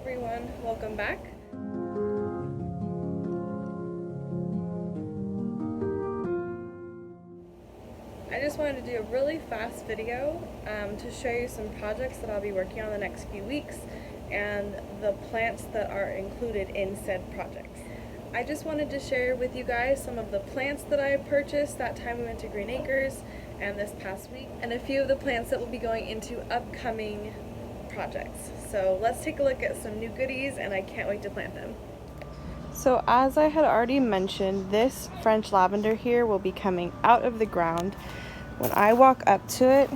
everyone, welcome back. I just wanted to do a really fast video to show you some projects that I'll be working on the next few weeks and the plants that are included in said projects. I just wanted to share with you guys some of the plants that I purchased that time we went to Green Acres and this past week, and a few of the plants that will be going into upcoming projects. So let's take a look at some new goodies, and I can't wait to plant them. So as I had already mentioned, this French lavender here will be coming out of the ground. When I walk up to it,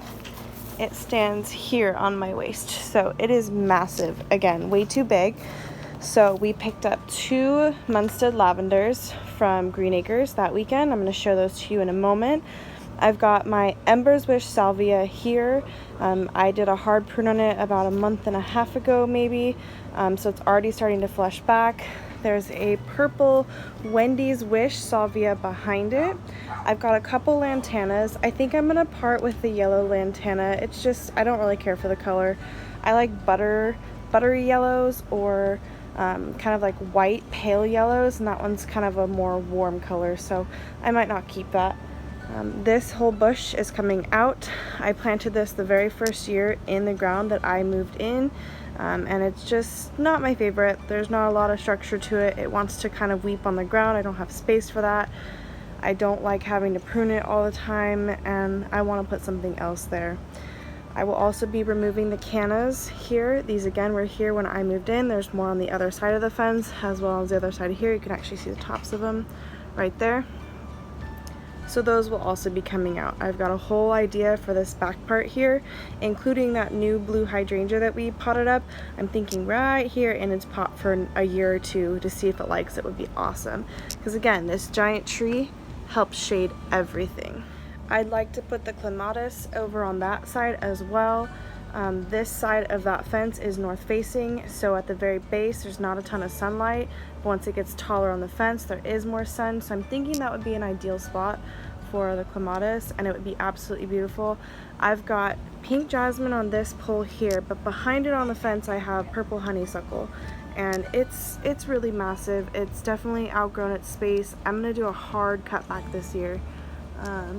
it stands here on my waist. So it is massive. Again, way too big. So we picked up 2 Munstead lavenders from Green Acres that weekend. I'm going to show those to you in a moment. I've got my Ember's Wish salvia here. I did a hard prune on it about a month and a half ago maybe, so it's already starting to flush back. There's a purple Wendy's Wish salvia behind it. I've got a couple lantanas. I think I'm gonna part with the yellow lantana. It's just, I don't really care for the color. I like buttery yellows or kind of like white pale yellows, and that one's kind of a more warm color, so I might not keep that. This whole bush is coming out. I planted this the very first year in the ground that I moved in, and it's just not my favorite. There's not a lot of structure to it. It wants to kind of weep on the ground. I don't have space for that. I don't like having to prune it all the time, and I want to put something else there. I will also be removing the cannas here. These again were here when I moved in. There's more on the other side of the fence as well as the other side here. You can actually see the tops of them right there. So those will also be coming out. I've got a whole idea for this back part here, including that new blue hydrangea that we potted up. I'm thinking right here in its pot for a year or two to see if it likes it would be awesome. Because again, this giant tree helps shade everything. I'd like to put the clematis over on that side as well. This side of that fence is north facing, so at the very base there's not a ton of sunlight. But once it gets taller on the fence, there is more sun, so I'm thinking that would be an ideal spot for the clematis, and it would be absolutely beautiful. I've got pink jasmine on this pole here, but behind it on the fence I have purple honeysuckle, and it's really massive. It's definitely outgrown its space. I'm gonna do a hard cutback this year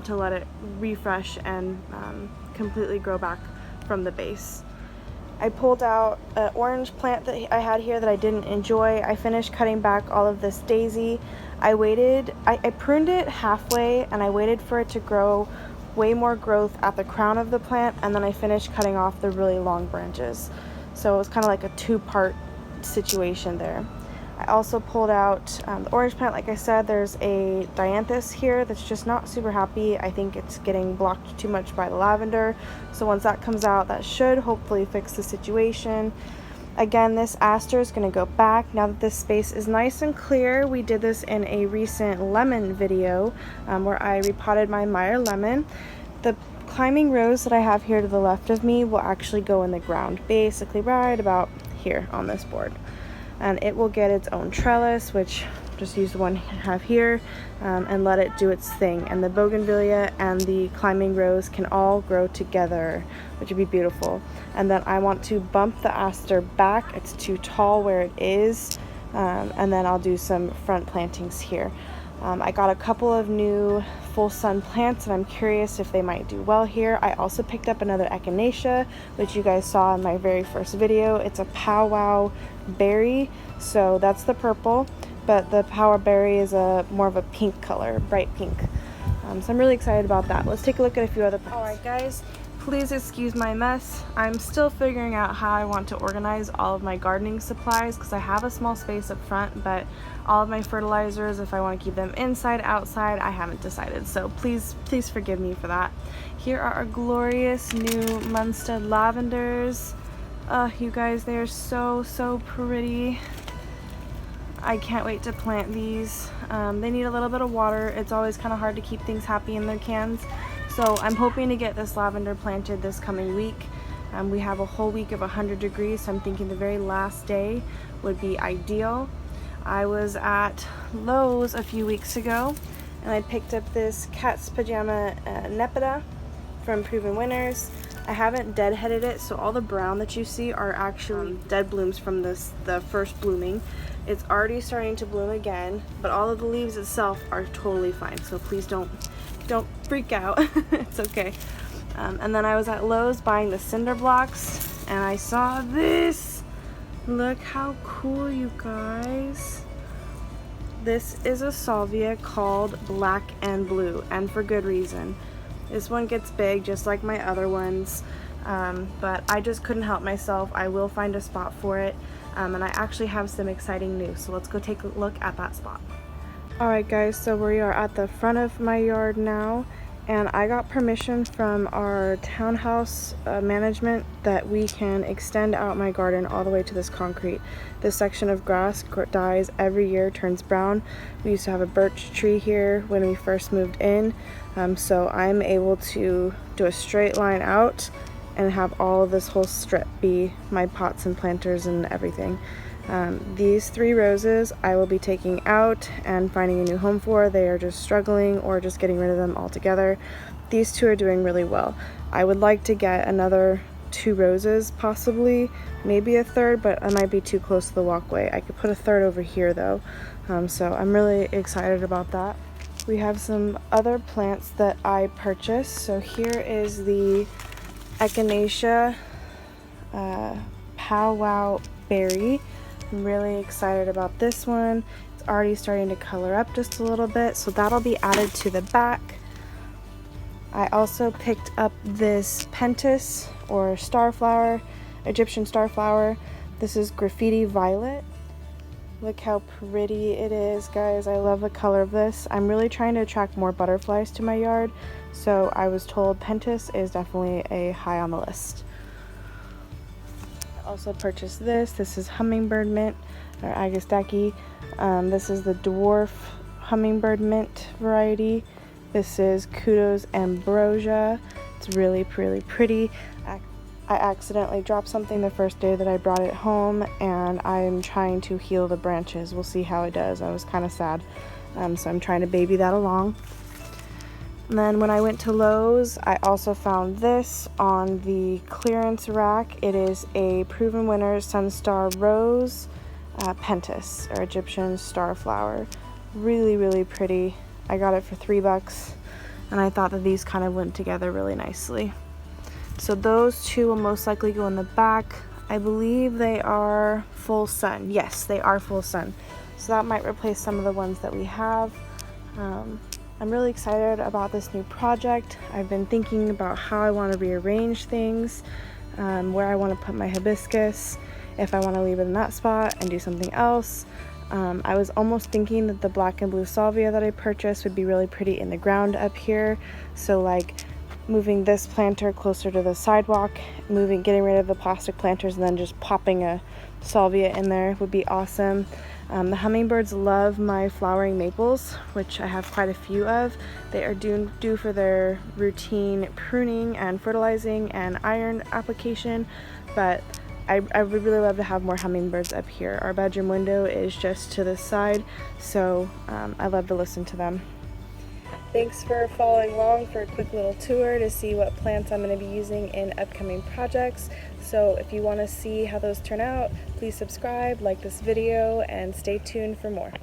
to let it refresh and completely grow back from the base. I pulled out an orange plant that I had here that I didn't enjoy. I finished cutting back all of this daisy. I pruned it halfway, and I waited for it to grow way more growth at the crown of the plant, and then I finished cutting off the really long branches. So it was kind of like a 2-part situation there. I also pulled out the orange plant. Like I said, there's a dianthus here that's just not super happy. I think it's getting blocked too much by the lavender. So once that comes out, that should hopefully fix the situation. Again, this aster is going to go back now that this space is nice and clear. We did this in a recent lemon video where I repotted my Meyer lemon. The climbing rose that I have here to the left of me will actually go in the ground, basically right about here on this board. And it will get its own trellis, which just use the one I have here, and let it do its thing. And the bougainvillea and the climbing rose can all grow together, which would be beautiful. And then I want to bump the aster back. It's too tall where it is, and then I'll do some front plantings here. I got a couple of new full sun plants, and I'm curious if they might do well here. I also picked up another echinacea, which you guys saw in my very first video. It's a powwow berry, so that's the purple, but the powwow berry is more of a pink color, bright pink. So I'm really excited about that. Let's take a look at a few other plants. Alright guys, please excuse my mess. I'm still figuring out how I want to organize all of my gardening supplies because I have a small space up front, but all of my fertilizers, if I want to keep them inside, outside, I haven't decided. So please forgive me for that. Here are our glorious new Munstead lavenders. You guys, they are so pretty. I can't wait to plant these. They need a little bit of water. It's always kind of hard to keep things happy in their cans. So I'm hoping to get this lavender planted this coming week. We have a whole week of 100 degrees, so I'm thinking the very last day would be ideal. I was at Lowe's a few weeks ago, and I picked up this cat's pajama nepeta from Proven Winners. I haven't deadheaded it, so all the brown that you see are actually dead blooms from the first blooming. It's already starting to bloom again, but all of the leaves itself are totally fine, so please don't freak out. It's okay. And then I was at Lowe's buying the cinder blocks, and I saw this. Look how cool, you guys. This is a salvia called Black and Blue, and for good reason. This one gets big just like my other ones, but I just couldn't help myself. I will find a spot for it, and I actually have some exciting news, so let's go take a look at that spot. Alright guys, so we are at the front of my yard now, and I got permission from our townhouse management that we can extend out my garden all the way to this concrete. This section of grass dies every year, turns brown. We used to have a birch tree here when we first moved in, so I'm able to do a straight line out and have all of this whole strip be my pots and planters and everything. These 3 roses I will be taking out and finding a new home for. They are just struggling or just getting rid of them altogether. These 2 are doing really well. I would like to get another 2 roses, possibly, maybe a third, but I might be too close to the walkway. I could put a third over here though, so I'm really excited about that. We have some other plants that I purchased. So here is the Echinacea powwow berry. I'm really excited about this one. It's already starting to color up just a little bit, so that'll be added to the back. I also picked up this pentas or starflower, Egyptian starflower. This is graffiti violet. Look how pretty it is, guys. I love the color of this. I'm really trying to attract more butterflies to my yard, so I was told pentas is definitely a high on the list. Also purchased this. This is hummingbird mint or Agastache. This is the dwarf hummingbird mint variety. This is Kudos ambrosia. It's really pretty. I accidentally dropped something the first day that I brought it home, and I'm trying to heal the branches. We'll see how it does. I was kind of sad, so I'm trying to baby that along. And then when I went to Lowe's, I also found this on the clearance rack. It is a Proven Winners Sunstar Rose pentas or Egyptian starflower. Really pretty. I got it for $3, and I thought that these kind of went together really nicely. So those 2 will most likely go in the back. I believe they are full sun. Yes, they are full sun. So that might replace some of the ones that we have. I'm really excited about this new project. I've been thinking about how I want to rearrange things, where I want to put my hibiscus, if I want to leave it in that spot and do something else. I was almost thinking that the black and blue salvia that I purchased would be really pretty in the ground up here. So like moving this planter closer to the sidewalk, getting rid of the plastic planters, and then just popping a salvia in there would be awesome. The hummingbirds love my flowering maples, which I have quite a few of. They are due for their routine pruning and fertilizing and iron application, but I would really love to have more hummingbirds up here. Our bedroom window is just to the side, so I love to listen to them. Thanks for following along for a quick little tour to see what plants I'm going to be using in upcoming projects. So if you want to see how those turn out, please subscribe, like this video, and stay tuned for more.